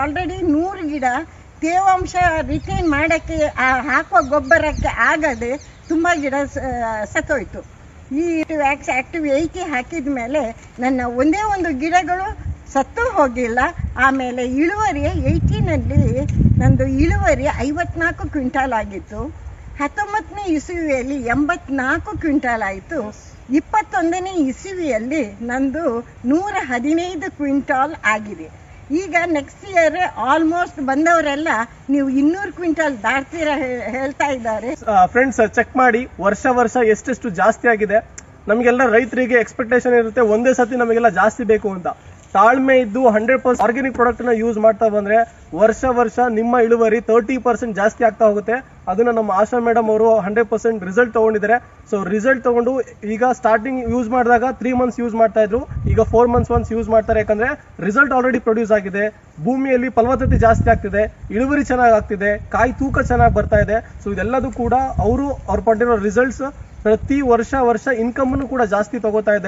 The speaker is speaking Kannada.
ಆಲ್ರೆಡಿ 100 ಗಿಡ ತೇವಾಂಶ ರಿಟೈನ್ ಮಾಡೋಕ್ಕೆ ಹಾಕುವ ಗೊಬ್ಬರಕ್ಕೆ ಆಗದೆ ತುಂಬ ಗಿಡ ಸತ್ತೋಯ್ತು. ಈ ಆಕ್ಟಿವ್ 80 ಹಾಕಿದ ಮೇಲೆ ನನ್ನ ಒಂದೇ ಒಂದು ಗಿಡಗಳು ಸತ್ತು ಹೋಗಿಲ್ಲ. ಆಮೇಲೆ ಇಳುವರಿ 80ನಲ್ಲಿ ನಂದು ಇಳುವರಿ 54 ಕ್ವಿಂಟಾಲ್ ಆಗಿತ್ತು. 19ನೇ ಇಸವಿಯಲ್ಲಿ 84 ಕ್ವಿಂಟಾಲ್ ಆಯಿತು. 21ನೇ ಇಸವಿಯಲ್ಲಿ ನಂದು 115 ಕ್ವಿಂಟಾಲ್ ಆಗಿದೆ. ಈಗ ನೆಕ್ಸ್ಟ್ ಇಯರ್ ಆಲ್ಮೋಸ್ಟ್ ಬಂದವರೆಲ್ಲ ನೀವು 200 ಕ್ವಿಂಟಾಲ್ ದಾಟ್ತೀರಾ ಹೇಳ್ತಾ ಇದ್ದಾರೆ. ಫ್ರೆಂಡ್ಸ್, ಚೆಕ್ ಮಾಡಿ ವರ್ಷ ಎಷ್ಟೆಷ್ಟು ಜಾಸ್ತಿ ಆಗಿದೆ. ನಮಗೆಲ್ಲ ರೈತರಿಗೆ ಎಕ್ಸ್ಪೆಕ್ಟೇಷನ್ ಇರುತ್ತೆ ಒಂದೇ ಸತಿ ನಮಗೆಲ್ಲ ಜಾಸ್ತಿ ಬೇಕು ಅಂತ. ತಾಳ್ಮೆ ಇದ್ದು 100% ಆರ್ಗ್ಯಾನಿಕ್ ಪ್ರಾಡಕ್ಟ್ ನ ಯೂಸ್ ಮಾಡ್ತಾ ಬಂದ್ರೆ ವರ್ಷ ನಿಮ್ಮ ಇಳುವರಿ 30% ಜಾಸ್ತಿ ಆಗ್ತಾ ಹೋಗುತ್ತೆ. ಅದನ್ನ ನಮ್ಮ ಆಶಾ ಮೇಡಮ್ ಅವರು 100% ರಿಸಲ್ಟ್ ತಗೊಂಡಿದ್ದಾರೆ. ಸೊ ರಿಸಲ್ಟ್ ತಗೊಂಡು ಈಗ ಸ್ಟಾರ್ಟಿಂಗ್ ಯೂಸ್ ಮಾಡಿದಾಗ 3 ಮಂತ್ಸ್ ಯೂಸ್ ಮಾಡ್ತಾ ಇದ್ರು, ಈಗ 4 ಮಂತ್ಸ್ ಒನ್ಸ್ ಯೂಸ್ ಮಾಡ್ತಾರೆ. ಯಾಕಂದ್ರೆ ರಿಸಲ್ಟ್ ಆಲ್ರೆಡಿ ಪ್ರೊಡ್ಯೂಸ್ ಆಗಿದೆ, ಭೂಮಿಯಲ್ಲಿ ಫಲವತ್ತತೆ ಜಾಸ್ತಿ ಆಗ್ತಿದೆ, ಇಳುವರಿ ಚೆನ್ನಾಗಿ ಆಗ್ತಿದೆ, ಕಾಯಿ ತೂಕ ಚೆನ್ನಾಗಿ ಬರ್ತಾ ಇದೆ. ಸೊ ಇದೆಲ್ಲದೂ ಕೂಡ ಅವ್ರು ಪಡೆದಿರೋ ರಿಸಲ್ಟ್ಸ್ ಪ್ರತಿ ವರ್ಷ ಇನ್ಕಮ್ ಕೂಡ ಜಾಸ್ತಿ ತಗೋತಾ ಇದೆ.